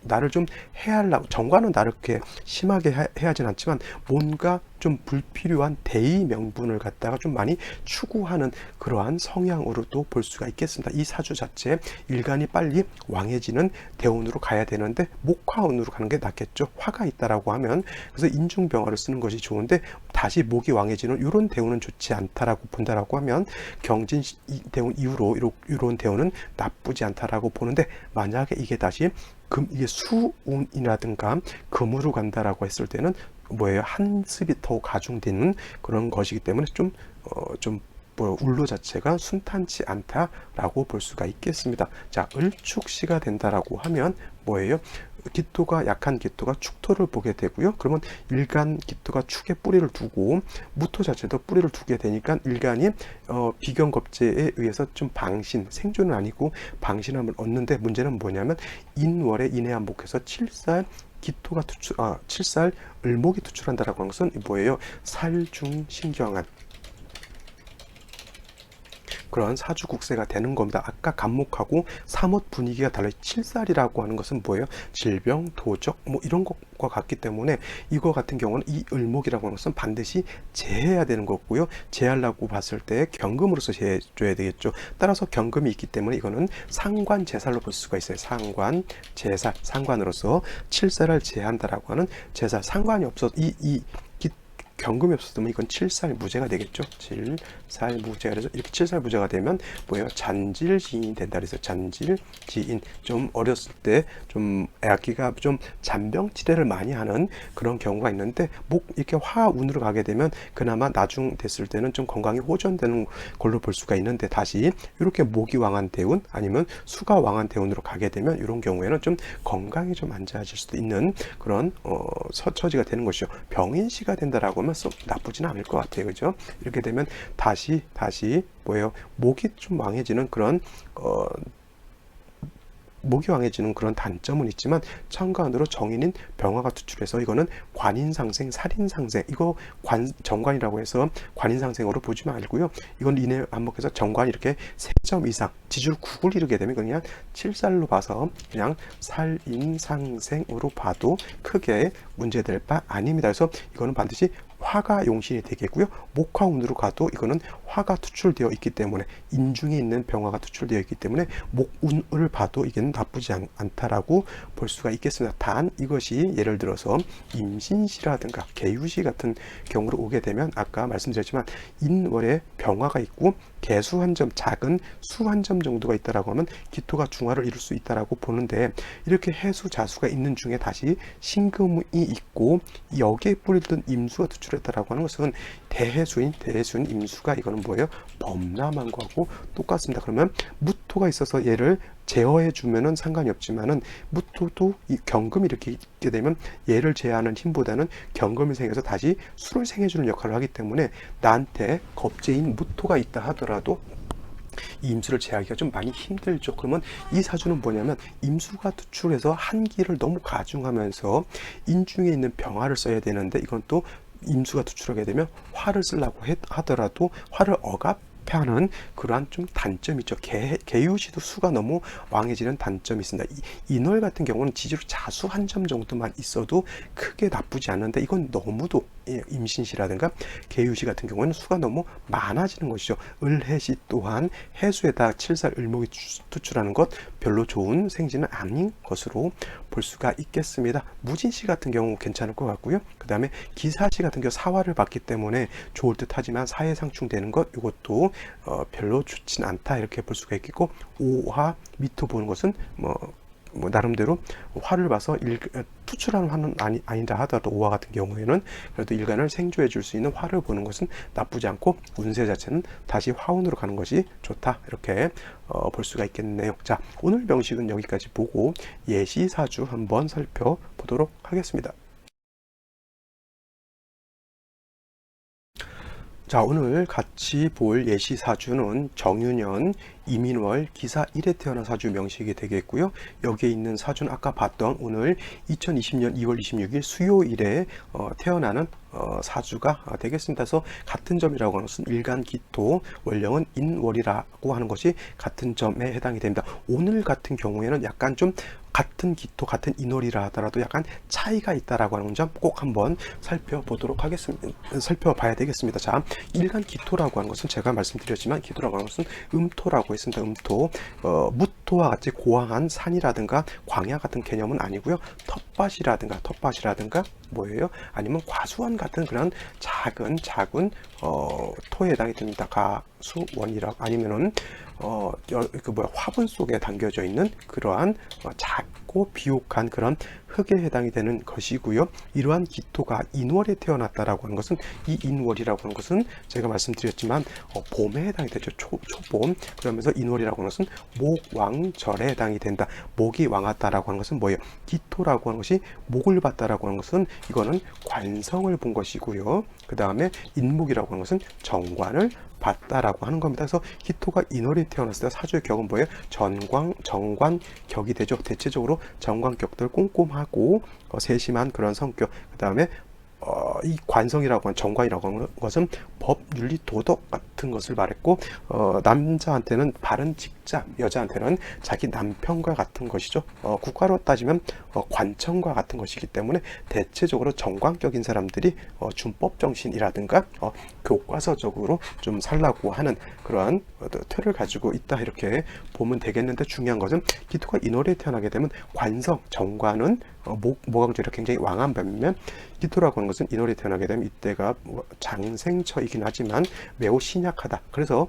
나를 좀 해하려고 정관은 나를 그렇게 심하게 해하진 않지만 뭔가 좀 불필요한 대의 명분을 갖다가 좀 많이 추구하는 그러한 성향으로도 볼 수가 있겠습니다. 이 사주 자체 일간이 빨리 왕해지는 대운으로 가야 되는데 목화운으로 가는 게 낫겠죠. 화가 있다라고 하면 그래서 인중병화를 쓰는 것이 좋은데 다시 목이 왕해지는 이런 대운은 좋지 않다라고 본다라고 하면 경진 대운 이후로 이런 대운은 나쁘지 않다라고 보는데 만약에 이게 다시 이게 수운이라든가 금으로 간다라고 했을 때는 뭐예요? 한습이 더 가중되는 그런 것이기 때문에 울로 자체가 순탄치 않다라고 볼 수가 있겠습니다. 자, 을축시가 된다라고 하면 뭐예요? 기토가 약한 기토가 축토를 보게 되고요. 그러면 일간 기토가 축에 뿌리를 두고 무토 자체도 뿌리를 두게 되니까 일간이 비견겁제에 의해서 좀 생존은 아니고 방신함을 얻는데 문제는 뭐냐면 인월에 인해한목해서 7살 기토가 7살 을목이 투출한다라고 하는 것은 뭐예요? 살중신경한 그런 사주국세가 되는 겁니다. 아까 간목하고 사못 분위기가 달라요. 칠살이라고 하는 것은 뭐예요? 질병, 도적 뭐 이런 것과 같기 때문에 이거 같은 경우는 이 을목이라고 하는 것은 반드시 제해야 되는 거고요. 제하려고 봤을 때 경금으로서 제해줘야 되겠죠. 따라서 경금이 있기 때문에 이거는 상관 제살로 볼 수가 있어요. 상관 제살, 상관으로서 칠살을 제한다라고 하는 제살, 상관이 없어서 이 경금이 없었으면 이건 칠살 무죄가 되겠죠. 칠살 무죄가 돼서 이렇게 칠살 무죄가 되면 뭐예요? 잔질지인이 된다 그래서 잔질지인, 좀 어렸을 때 좀 애기가 좀 잔병치레를 많이 하는 그런 경우가 있는데 목 이렇게 화운으로 가게 되면 그나마 나중 됐을 때는 좀 건강이 호전되는 걸로 볼 수가 있는데, 다시 이렇게 목이 왕한 대운 아니면 수가 왕한 대운으로 가게 되면 이런 경우에는 좀 건강이 좀 안 좋아질 수도 있는 그런 처지가 되는 것이죠. 병인시가 된다라고 하면 나쁘지는 않을 것 같아요. 그죠? 이렇게 되면 다시 뭐예요? 목이 좀 왕해지는 그런 목이 왕해지는 그런 단점은 있지만 참관으로 정인인 병화가 투출해서 이거는 관인상생, 살인상생, 이거 정관이라고 해서 관인상생으로 보지 말고요. 이건 이내 반복해서 정관이 이렇게 3점 이상 지줄 9을 이루게 되면 그냥 칠살로 봐서 그냥 살인상생으로 봐도 크게 문제될 바 아닙니다. 그래서 이거는 반드시 화가 용신이 되겠고요. 목화운으로 가도 이거는 화가 투출되어 있기 때문에, 인중에 있는 병화가 투출되어 있기 때문에 목운을 봐도 이게 나쁘지 않다라고 볼 수가 있겠습니다. 단 이것이 예를 들어서 임신시라든가 개유시 같은 경우로 오게 되면 아까 말씀드렸지만 인월에 병화가 있고 개수 한 점, 작은 수 한 점 정도가 있다라고 하면 기토가 중화를 이룰 수 있다라고 보는데, 이렇게 해수 자수가 있는 중에 다시 신금이 있고 여기에 뿌리던 임수가 투출했다라고 하는 것은 대해수인 임수가 이거는 뭐예요? 범람한 거하고 똑같습니다. 그러면 무토가 있어서 얘를 제어해 주면은 상관이 없지만은 무토도 이 경금이 이렇게 있게 되면 얘를 제어하는 힘보다는 경금이 생겨서 다시 수를 생해주는 역할을 하기 때문에 나한테 겁재인 무토가 있다 하더라도 이 임수를 제하기가 좀 많이 힘들죠. 그러면 이 사주는 뭐냐면 임수가 투출해서 한기를 너무 가중하면서 인중에 있는 병화를 써야 되는데, 이건 또 임수가 투출하게 되면 화를 쓰려고 하더라도 화를 억압하는 그러한 좀 단점이 있죠. 개유시도 수가 너무 왕해지는 단점이 있습니다. 인월 같은 경우는 지지로 자수 한 점 정도만 있어도 크게 나쁘지 않는데, 이건 너무도 임신시라든가 개유시 같은 경우는 수가 너무 많아지는 것이죠. 을해시 또한 해수에다 칠살 을목이 투출하는 것 별로 좋은 생지는 아닌 것으로 볼 수가 있겠습니다. 무진시 같은 경우 괜찮을 것 같고요. 그 다음에 기사시 같은 경우 사화를 받기 때문에 좋을 듯 하지만 사해상충되는 것, 이것도 별로 좋진 않다 이렇게 볼 수가 있겠고, 오화 미토 보는 것은 뭐 나름대로 화를 봐서 투출하는 화는 아니다 하더라도 오화 같은 경우에는 그래도 일간을 생조해 줄 수 있는 화를 보는 것은 나쁘지 않고, 운세 자체는 다시 화운으로 가는 것이 좋다 이렇게 볼 수가 있겠네요. 자, 오늘 병식은 여기까지 보고 예시사주 한번 살펴보도록 하겠습니다. 자, 오늘 같이 볼 예시사주는 정유년, 이민월, 기사 1에 태어난 사주 명식이 되겠고요. 여기에 있는 사주는 아까 봤던 오늘 2020년 2월 26일 수요일에 태어나는 사주가 되겠습니다. 그래서 같은 점이라고 하는 것은 일간 기토, 원령은 인월이라고 하는 것이 같은 점에 해당이 됩니다. 오늘 같은 경우에는 약간 좀 같은 기토, 같은 인월이라 하더라도 약간 차이가 있다라고 하는 점 꼭 한번 살펴보도록 하겠습니다. 살펴봐야 되겠습니다. 자, 일간 기토라고 하는 것은 제가 말씀드렸지만 기토라고 하는 것은 음토라고 했습니다. 음토, 무토와 같이 고황한 산이라든가 광야 같은 개념은 아니고요. 텃밭이라든가 뭐예요? 아니면 과수원 같은 그런 작은 토에 해당이 됩니다. 가수원이라 아니면은 화분 속에 담겨져 있는 그러한 작고 비옥한 그런 흙에 해당이 되는 것이고요. 이러한 기토가 인월에 태어났다라고 하는 것은, 이 인월이라고 하는 것은 제가 말씀드렸지만 봄에 해당이 되죠. 초봄. 그러면서 인월이라고 하는 것은 목왕절에 해당이 된다. 목이 왕하다라고 하는 것은 뭐예요? 기토라고 하는 것이 목을 봤다라고 하는 것은 이거는 관성을 본 것이고요. 그 다음에 인목이라고 하는 것은 정관을 봤다라고 하는 겁니다. 그래서 기토가 인월에 태어났을 때 사주의 격은 뭐예요? 정관격이 되죠. 대체적으로 정관격들 꼼꼼하고 세심한 그런 성격, 그 다음에 이 관성이라고 하는 정관이라고 하는 것은 법, 윤리, 도덕 같은 것을 말했고 남자한테는 바른 직장, 여자한테는 자기 남편과 같은 것이죠. 국가로 따지면 관청과 같은 것이기 때문에 대체적으로 정관격인 사람들이 준법 정신이라든가 교과서적으로 좀 살라고 하는 그러한 틀을 가지고 있다 이렇게 보면 되겠는데, 중요한 것은 기토가 인월에 태어나게 되면 관성, 정관은 모강조리가 굉장히 왕한 반면 기토라고 하는 것은 인월에 태어나게 되면 이때가 장생처이긴 하지만 매우 신약하다. 그래서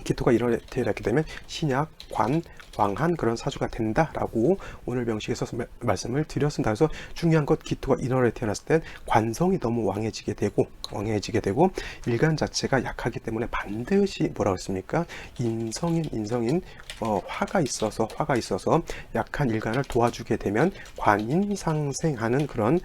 기토가 인월에 태어나게 되면 신약, 관, 왕한 그런 사주가 된다라고 오늘 명식에서 말씀을 드렸습니다. 그래서 중요한 것, 기토가 인월에 태어났을 땐 관성이 너무 왕해지게 되고 일간 자체가 약하기 때문에 반드시 뭐라고 했습니까? 인성인 화가 있어서 약한 일간을 도와주게 되면 관인상생하는 그런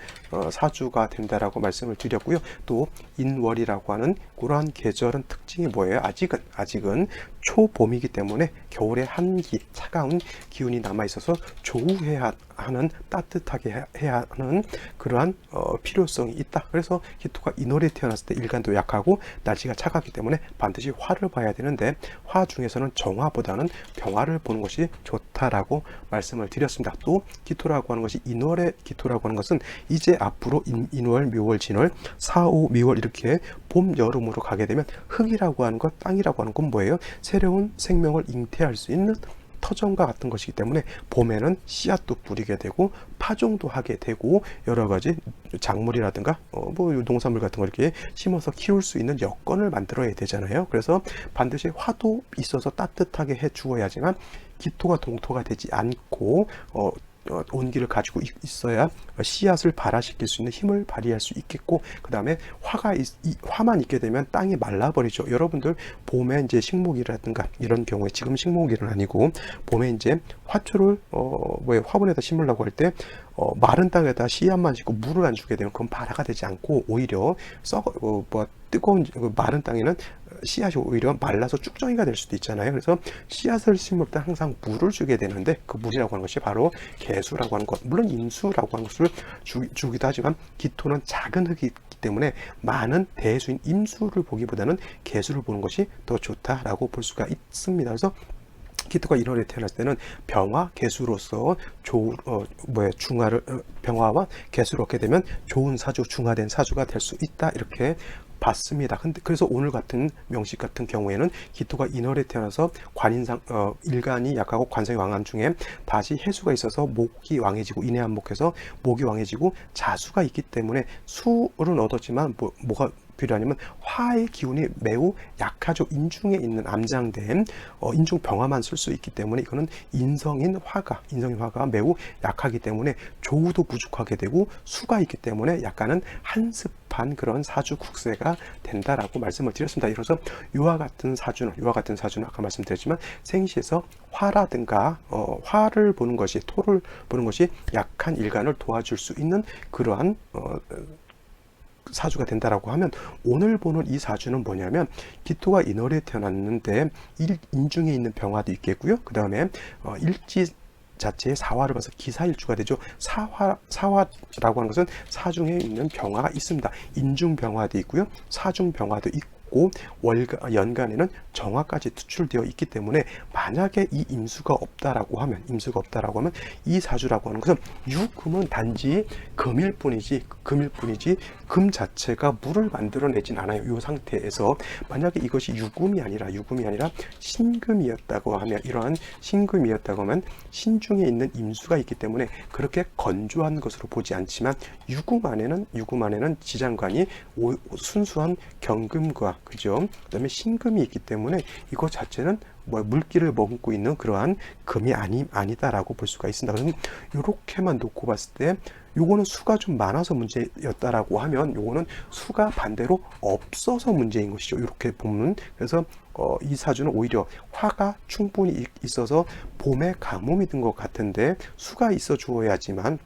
사주가 된다라고 말씀을 드렸고요. 또 인월이라고 하는 그러한 계절은 특징이 뭐예요? 아직은 초봄이기 때문에 겨울의 한기, 차가운 기운이 남아 있어서 조우해야 하는, 따뜻하게 해야 하는 그러한 필요성이 있다. 그래서 기토가 인월에 태어났을 때 일간도 약하고 날씨가 차갑기 때문에 반드시 화를 봐야 되는데, 화 중에서는 정화보다는 병화를 보는 것이 좋다라고 말씀을 드렸습니다. 또 기토라고 하는 것이 인월의 기토라고 하는 것은 이제 앞으로 인월, 묘월, 진월, 사오, 미월 이렇게 봄, 여름으로 가게 되면 흙이라고 하는 것, 땅이라고 하는 건 뭐예요? 새로운 생명을 잉태할 수 있는 터전과 같은 것이기 때문에 봄에는 씨앗도 뿌리게 되고 파종도 하게 되고 여러 가지 작물이라든가 농산물 같은 걸 이렇게 심어서 키울 수 있는 여건을 만들어야 되잖아요. 그래서 반드시 화도 있어서 따뜻하게 해 주어야지만 기토가 동토가 되지 않고 온기를 가지고 있어야 씨앗을 발화시킬 수 있는 힘을 발휘할 수 있겠고, 그 다음에 화만 있게 되면 땅이 말라버리죠. 여러분들 봄에 이제 식목이라든가 이런 경우에, 지금 식목일은 아니고 봄에 이제 화초를 화분에다 심으려고 할 때 마른 땅에다 씨앗만 심고 물을 안 주게 되면 그건 발화가 되지 않고 오히려 뜨거운 마른 땅에는 씨앗이 오히려 말라서 쭉정이가 될 수도 있잖아요. 그래서 씨앗을 심을 때 항상 물을 주게 되는데, 그 물이라고 하는 것이 바로 개수라고 하는 것, 물론 임수라고 하는 것을 주기도 하지만 기토는 작은 흙이 있기 때문에 많은 대수인 임수를 보기보다는 개수를 보는 것이 더 좋다라고 볼 수가 있습니다. 그래서 기토가 1월에 태어났을 때는 병화, 개수로서 병화와 개수를 얻게 되면 좋은 사주, 중화된 사주가 될 수 있다 이렇게 봤습니다. 그래서 오늘 같은 명식 같은 경우에는 기토가 인월에 태어나서 일간이 약하고 관성이 왕한 중에 다시 해수가 있어서 목이 왕해지고, 인해한목해서 목이 왕해지고 자수가 있기 때문에 수를 얻었지만 뭐가 필요하냐면 화의 기운이 매우 약하죠. 인중에 있는 암장된 인중 병화만 쓸 수 있기 때문에 이거는 인성인 화가 매우 약하기 때문에 조우도 부족하게 되고 수가 있기 때문에 약간은 한습한 그런 사주 국세가 된다라고 말씀을 드렸습니다. 이로써 이와 같은 사주는 아까 말씀드렸지만 생시에서 화라든가 화를 보는 것이, 토를 보는 것이 약한 일간을 도와줄 수 있는 그러한 사주가 된다라고 하면, 오늘 보는 이 사주는 뭐냐면 기토가 인월에 태어났는데 인중에 있는 병화도 있겠고요. 그 다음에 일지 자체의 사화를 봐서 기사일주가 되죠. 사화라고 하는 것은 사중에 있는 병화가 있습니다. 인중 병화도 있고요, 사중 병화도 있고 연간에는 정화까지 투출되어 있기 때문에 만약에 이 임수가 없다라고 하면 이 사주라고 하는 것은 유금은 단지 금일 뿐이지 금 자체가 물을 만들어내진 않아요. 이 상태에서 만약에 이것이 유금이 아니라 신금이었다고 하면, 이러한 신금이었다고 하면 신중에 있는 임수가 있기 때문에 그렇게 건조한 것으로 보지 않지만 유금 안에는 지장관이 순수한 경금과 그죠? 그다음에 신금이 있기 때문에 이것 자체는 물기를 머금고 있는 그러한 금이 아니다라고 볼 수가 있습니다. 그래서 이렇게만 놓고 봤을 때 요거는 수가 좀 많아서 문제였다라고 하면, 요거는 수가 반대로 없어서 문제인 것이죠. 이렇게 보면. 그래서 이 사주는 오히려 화가 충분히 있어서 봄에 가뭄이 든 것 같은데 수가 있어 주어야지만,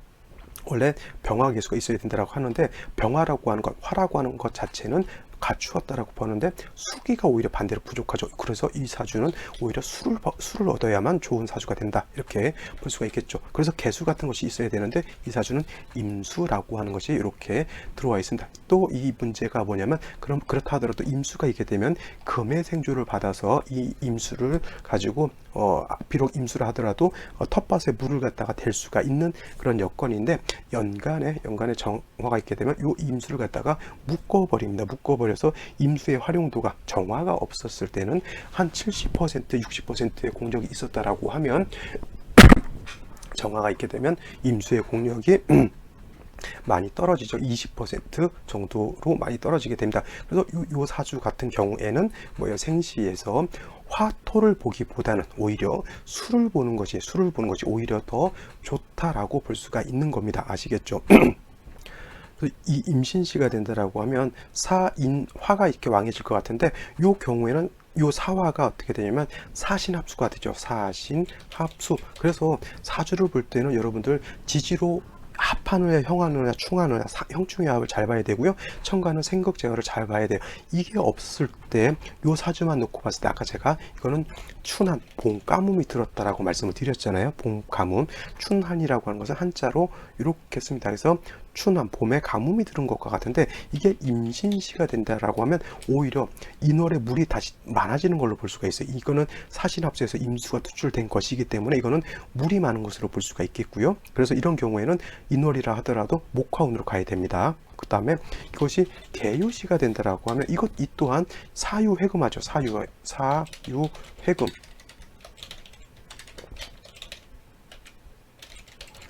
원래 병화 개수가 있어야 된다고 하는데 병화라고 하는 것, 화라고 하는 것 자체는 갖추었다라고 보는데 수기가 오히려 반대로 부족하죠. 그래서 이 사주는 오히려 술을 얻어야만 좋은 사주가 된다, 이렇게 볼 수가 있겠죠. 그래서 개수 같은 것이 있어야 되는데 이 사주는 임수라고 하는 것이 이렇게 들어와 있습니다. 또 이 문제가 뭐냐면, 그렇다 하더라도 임수가 있게 되면 금의 생조를 받아서 이 임수를 가지고 비록 임수를 하더라도 텃밭에 물을 갖다가 댈 수가 있는 그런 여건인데, 연간에 정화가 있게 되면 이 임수를 갖다가 묶어버립니다. 묶어버려서 임수의 활용도가, 정화가 없었을 때는 한 70%, 60%의 공력이 있었다라고 하면, 정화가 있게 되면 임수의 공력이 많이 떨어지죠. 20% 정도로 많이 떨어지게 됩니다. 그래서 요 사주 같은 경우에는 생시에서 화토를 보기보다는 오히려 술을 보는 것이 오히려 더 좋다라고 볼 수가 있는 겁니다. 아시겠죠? 이 임신시가 된다라고 하면 사인화가 이렇게 왕해질 것 같은데, 요 경우에는 요 사화가 어떻게 되냐면 사신합수가 되죠. 사신합수. 그래서 사주를 볼 때는 여러분들 지지로 합하느냐 형하느냐 충하느냐 형충의 합을 잘 봐야 되고요. 천간은 생극제거를 잘 봐야 돼요. 이게 없을 때 요 사주만 놓고 봤을 때, 아까 제가 이거는 춘한, 봄 가뭄이 들었다라고 말씀을 드렸잖아요. 봄 가뭄, 춘한이라고 하는 것은 한자로 이렇게 씁니다. 그래서 춘한, 봄에 가뭄이 들은 것과 같은데, 이게 임신시가 된다라고 하면 오히려 인월에 물이 다시 많아지는 걸로 볼 수가 있어요. 이거는 사신합수에서 임수가 투출된 것이기 때문에 이거는 물이 많은 것으로 볼 수가 있겠고요. 그래서 이런 경우에는 인월이라 하더라도 목화운으로 가야 됩니다. 그 다음에 이것이 개유시가 된다라고 하면 이 또한 사유회금하죠. 사유회금.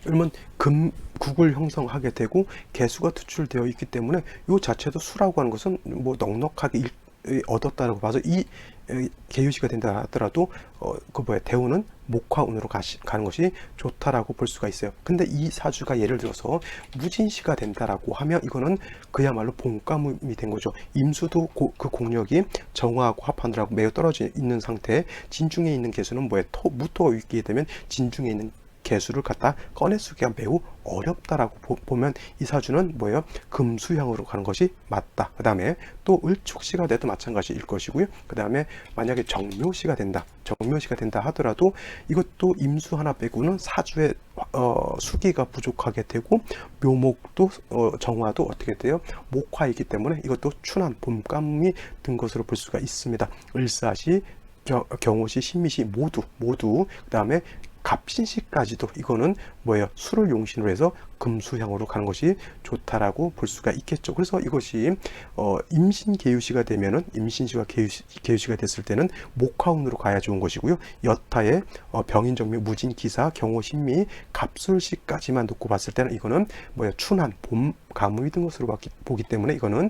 그러면 금국을 형성하게 되고 개수가 투출되어 있기 때문에 이 자체도 수라고 하는 것은 넉넉하게 얻었다라고 봐서 이 개유시가 된다 하더라도 대우는 목화운으로 가는 것이 좋다라고 볼 수가 있어요. 근데 이 사주가 예를 들어서 무진시가 된다라고 하면 이거는 그야말로 봄가뭄이 된 거죠. 임수도 그 공력이 정화하고 합하느라고 매우 떨어져 있는 상태, 진중에 있는 개수는 무토가 있게 되면 진중에 있는 개수를 갖다 꺼내쓰기가 매우 어렵다라고 보면 이 사주는 금수형으로 가는 것이 맞다. 그 다음에 또 을축시가 돼도 마찬가지일 것이고요. 그 다음에 만약에 정묘시가 된다 하더라도 이것도 임수 하나 빼고는 사주의 수기가 부족하게 되고, 묘목도 정화도 어떻게 돼요? 목화이기 때문에 이것도 춘한, 봄감이 든 것으로 볼 수가 있습니다. 을사시, 경호시, 신미시 모두 그 다음에 갑신시까지도 이거는 수를 용신으로 해서 금수향으로 가는 것이 좋다라고 볼 수가 있겠죠. 그래서 이것이 임신개유시가 되면은, 임신시가 개유시가 됐을 때는 목화운으로 가야 좋은 것이고요. 여타의 병인정묘, 무진기사, 경호신미, 갑술시까지만 놓고 봤을 때는 이거는 춘한, 봄 가뭄이 든 것으로 보기 때문에 이거는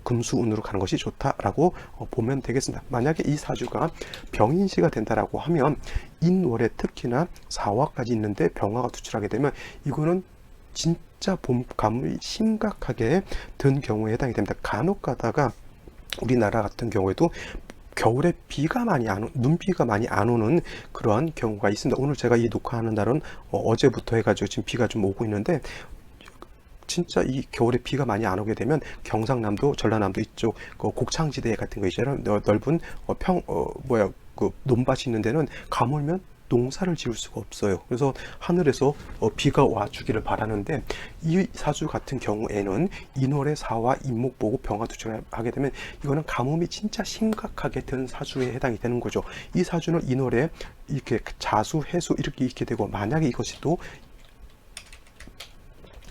금수운으로 가는 것이 좋다라고 보면 되겠습니다. 만약에 이 사주가 병인시가 된다라고 하면 인월에 특히나 사화까지 있는데 병화가 투출하게 되면 이거는 진짜 봄 가뭄이 심각하게 든 경우에 해당이 됩니다. 간혹 가다가 우리나라 같은 경우에도 겨울에 눈비가 많이 안 오는 그러한 경우가 있습니다. 오늘 제가 이 녹화하는 날은 어제부터 해가지고 지금 비가 좀 오고 있는데, 진짜 이 겨울에 비가 많이 안 오게 되면 경상남도, 전라남도 이쪽 곡창지대 같은 거 있잖아요. 넓은 논밭이 있는 데는 가물면 농사를 지을 수가 없어요. 그래서 하늘에서 비가 와주기를 바라는데, 이 사주 같은 경우에는 인월의 사화, 인목 보고 병화 투출을 하게 되면 이거는 가뭄이 진짜 심각하게 든 사주에 해당이 되는 거죠. 이 사주는 인월에 이렇게 자수, 해수 이렇게 있게 되고, 만약에 이것이 또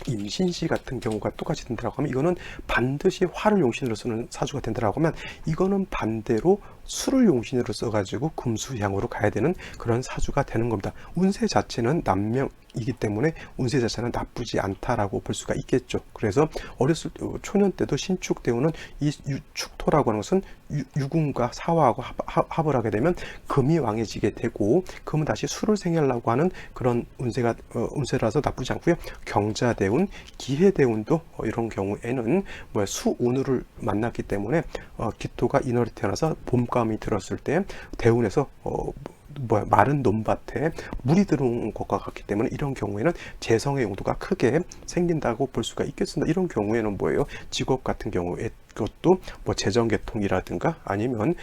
임신시 같은 경우가 똑같이 된다고 하면 이거는 반드시 화를 용신으로 쓰는 사주가 된다고 하면 이거는 반대로 수를 용신으로 써가지고 금수향으로 가야 되는 그런 사주가 되는 겁니다. 운세 자체는 남명이기 때문에 운세 자체는 나쁘지 않다라고 볼 수가 있겠죠. 그래서 어렸을 때, 초년 때도 신축대운은 이 축토라고 하는 것은 유금과 사화하고 합을 하게 되면 금이 왕해지게 되고, 금은 다시 수를 생하려고 하는 그런 운세라서 나쁘지 않고요. 경자대운, 기해대운도 이런 경우에는 수운을 만났기 때문에 기토가 인월에 태어나서 봄감이 들었을 때 대운에서 마른 논밭에 물이 들어온 것과 같기 때문에 이런 경우에는 재성의 용도가 크게 생긴다고 볼 수가 있겠습니다. 이런 경우에는 뭐예요? 직업 같은 경우에 그것도 뭐 재정계통이라든가 아니면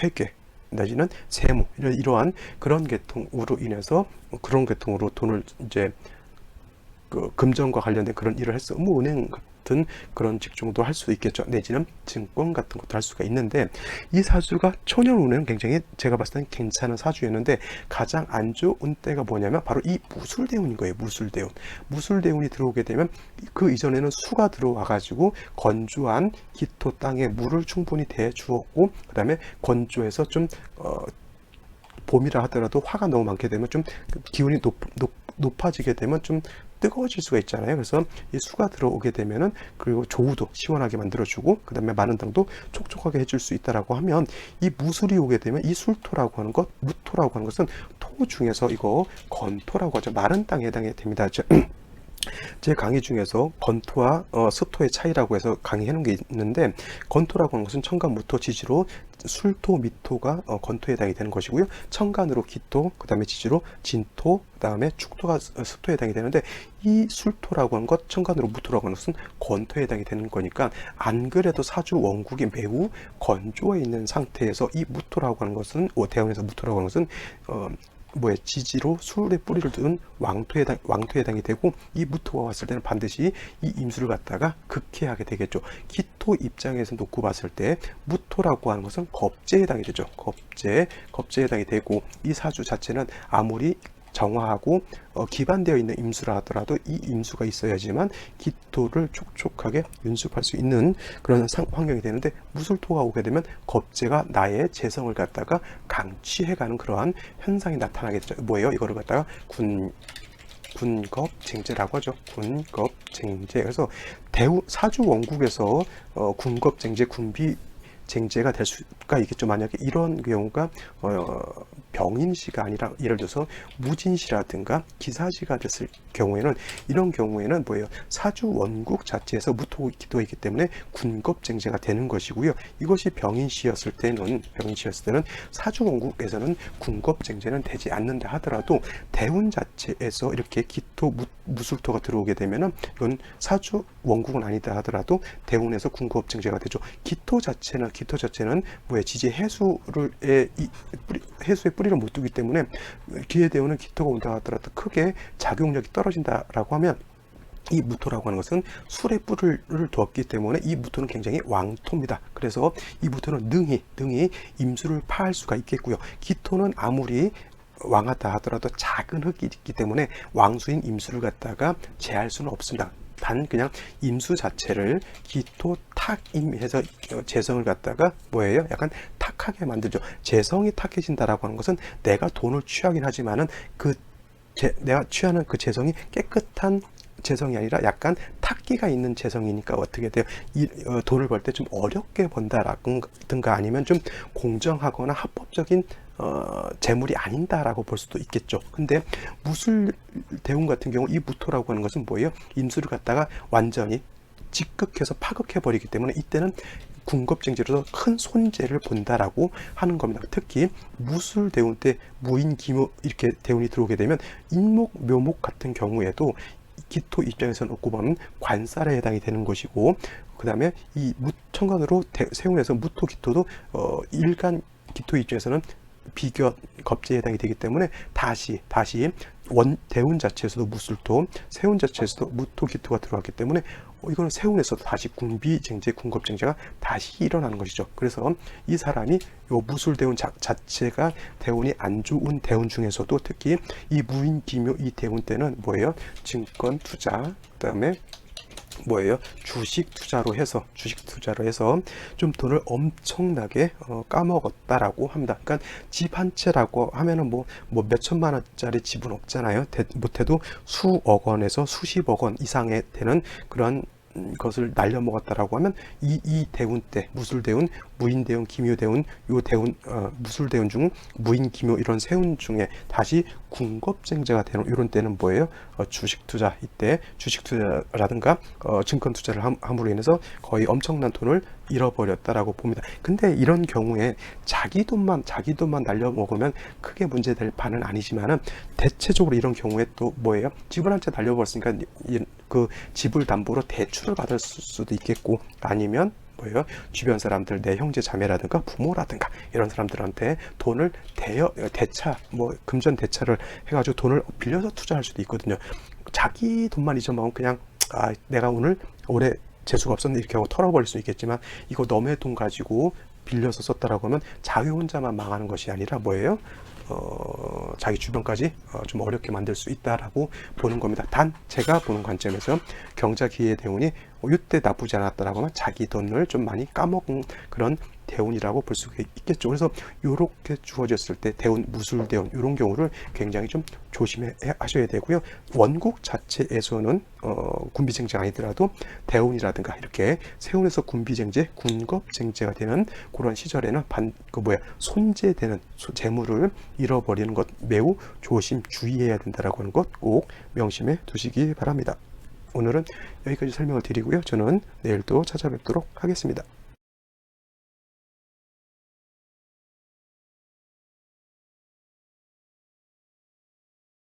회계 내지는 세무 이러한 그런 계통으로 인해서 그런 계통으로 돈을 이제 그 금전과 관련된 그런 일을 해서 뭐 은행 같은 그런 직종도 할 수 있겠죠. 내지는 증권 같은 것도 할 수가 있는데 이 사주가 초년운에는 굉장히 제가 봤을 때는 괜찮은 사주였는데 가장 안 좋은 때가 뭐냐면 바로 이 무술대운인 거예요. 무술대운이 들어오게 되면 그 이전에는 수가 들어와 가지고 건조한 기토 땅에 물을 충분히 대 주었고 그 다음에 건조해서 좀 봄이라 하더라도 화가 너무 많게 되면 좀 기온이 높아지게 되면 좀 뜨거워질 수가 있잖아요. 그래서 이 수가 들어오게 되면은 그리고 조우도 시원하게 만들어주고 그 다음에 마른 땅도 촉촉하게 해줄 수 있다라고 하면 이 무술이 오게 되면 이 술토라고 하는 것, 무토라고 하는 것은 토 중에서 이거 건토라고 하죠. 마른 땅에 해당이 됩니다. 제 강의 중에서 건토와 스토의 차이라고 해서 강의해 놓은 게 있는데 건토라고 하는 것은 천간, 무토, 지지로 술토, 미토가 건토에 해당이 되는 것이고요. 천간으로 기토, 그 다음에 지지로 진토, 그 다음에 축토가 스토에 해당이 되는데 이 술토라고 하는 것, 천간으로 무토라고 하는 것은 건토에 해당이 되는 거니까 안 그래도 사주 원국이 매우 건조해 있는 상태에서 이 무토라고 하는 것은 대원에서 무토라고 하는 것은 지지로 술의 뿌리를 둔 왕토에 해당이 되고 이 무토가 왔을 때는 반드시 이 임수를 갖다가 극해하게 되겠죠. 기토 입장에서 놓고 봤을 때 무토라고 하는 것은 겁재에 해당이 되죠. 겁재에 해당이 되고 이 사주 자체는 아무리 정화하고 기반되어 있는 임수라 하더라도 이 임수가 있어야지만 기토를 촉촉하게 윤습할 수 있는 그런 환경이 되는데 무술토가 오게 되면 겁재가 나의 재성을 갖다가 강취해가는 그러한 현상이 나타나겠죠. 뭐예요? 이거를 갖다가 군겁쟁제라고 하죠. 군겁쟁제. 그래서 사주 원국에서 군겁쟁제, 군비쟁제가 될 수가 있겠죠. 만약에 이런 경우가 병인시가 아니라 예를 들어서 무진시라든가 기사시가 됐을 경우에는 이런 경우에는 사주 원국 자체에서 무토 기토가 있기 때문에 군겁쟁제가 되는 것이고요. 이것이 병인시였을 때는 사주 원국에서는 군겁쟁제는 되지 않는다 하더라도 대운 자체에서 이렇게 기토 무술토가 들어오게 되면은 이건 사주 원국은 아니다 하더라도 대운에서 군겁쟁제가 되죠. 기토 자체는 지지 해수의 뿌리를 못 두기 때문에 기해대운은 기토가 온다 하더라도 크게 작용력이 떨어진다라고 하면 이 무토라고 하는 것은 술의 뿌리를 두었기 때문에 이 무토는 굉장히 왕토입니다. 그래서 이 무토는 능히 임수를 파할 수가 있겠고요. 기토는 아무리 왕하다 하더라도 작은 흙이 있기 때문에 왕수인 임수를 갖다가 제할 수는 없습니다. 단 그냥 임수 자체를 기토 탁임해서 재성을 갖다가 약간 탁하게 만들죠. 재성이 탁해진다라고 하는 것은 내가 돈을 취하긴 하지만은 내가 취하는 그 재성이 깨끗한 재성이 아니라 약간 탁기가 있는 재성이니까 어떻게 돼요? 돈을 벌 때 좀 어렵게 번다라든가 아니면 좀 공정하거나 합법적인 재물이 아닌다라고 볼 수도 있겠죠. 근데 무술 대운 같은 경우 이 무토라고 하는 것은 뭐예요? 임수를 갖다가 완전히 직극해서 파극해 버리기 때문에 이때는 군겁쟁제로서 큰 손재를 본다라고 하는 겁니다. 특히 무술 대운 때 무인 기묘 이렇게 대운이 들어오게 되면 인목 묘목 같은 경우에도 기토 입장에서 놓고 보면 관살에 해당이 되는 것이고 그 다음에 이 천간으로 세운에서 무토 기토도 일간 기토 입장에서는 비교 겁재에 해당이 되기 때문에 다시 대운 자체에서도 무술토, 세운 자체에서도 무토 기토가 들어왔기 때문에 이거는 세운에서도 다시 군비쟁제, 군겁쟁제가 다시 일어나는 것이죠. 그래서 이 사람이 요 무술대운 자체가 대운이 안 좋은 대운 중에서도 특히 이 무인기묘 이 대운 때는 증권 투자, 그 다음에 주식 투자로 해서 좀 돈을 엄청나게 까먹었다라고 합니다. 그러니까 집 한 채라고 하면은 몇 천만 원짜리 집은 없잖아요. 못해도 수억 원에서 수십억 원 이상의 되는 그런 것을 날려먹었다라고 하면 이 대운 때 무술대운 무인대운, 기묘대운, 요 대운, 무술대운 중 무인, 기묘 이런 세운 중에 다시 군겁쟁제가 되는 이런 때는 뭐예요? 주식 투자, 이때 주식 투자라든가 증권 투자를 함으로 인해서 거의 엄청난 돈을 잃어버렸다라고 봅니다. 근데 이런 경우에 자기 돈만 날려먹으면 크게 문제될 바는 아니지만은, 대체적으로 이런 경우에 또 뭐예요? 집을 한 채 날려버렸으니까 그 집을 담보로 대출을 받을 수도 있겠고, 아니면 뭐예요? 주변 사람들, 내 형제 자매라든가 부모라든가 이런 사람들한테 돈을 대차, 뭐 금전 대차를 해가지고 돈을 빌려서 투자할 수도 있거든요. 자기 돈만 잊어먹으면 그냥 내가 올해 재수가 없었는데 이렇게 하고 털어버릴 수 있겠지만, 이거 너의 돈 가지고 빌려서 썼다라고 하면 자기 혼자만 망하는 것이 아니라 뭐예요? 자기 주변까지 좀 어렵게 만들 수 있다라고 보는 겁니다. 단 제가 보는 관점에서 경자기의 대운이 이때 나쁘지 않았다라고 하면 자기 돈을 좀 많이 까먹은 그런 대운이라고 볼 수가 있겠죠. 그래서 이렇게 주어졌을 때 대운, 무술대운 이런 경우를 굉장히 좀 조심해 하셔야 되고요. 원국 자체에서는 군비쟁제가 아니더라도 대운이라든가 이렇게 세운에서 군비쟁제, 군겁쟁제가 되는 그런 시절에는 손재되는 재물을 잃어버리는 것 매우 주의해야 된다라고 하는 것 꼭 명심해 두시기 바랍니다. 오늘은 여기까지 설명을 드리고요. 저는 내일 또 찾아뵙도록 하겠습니다.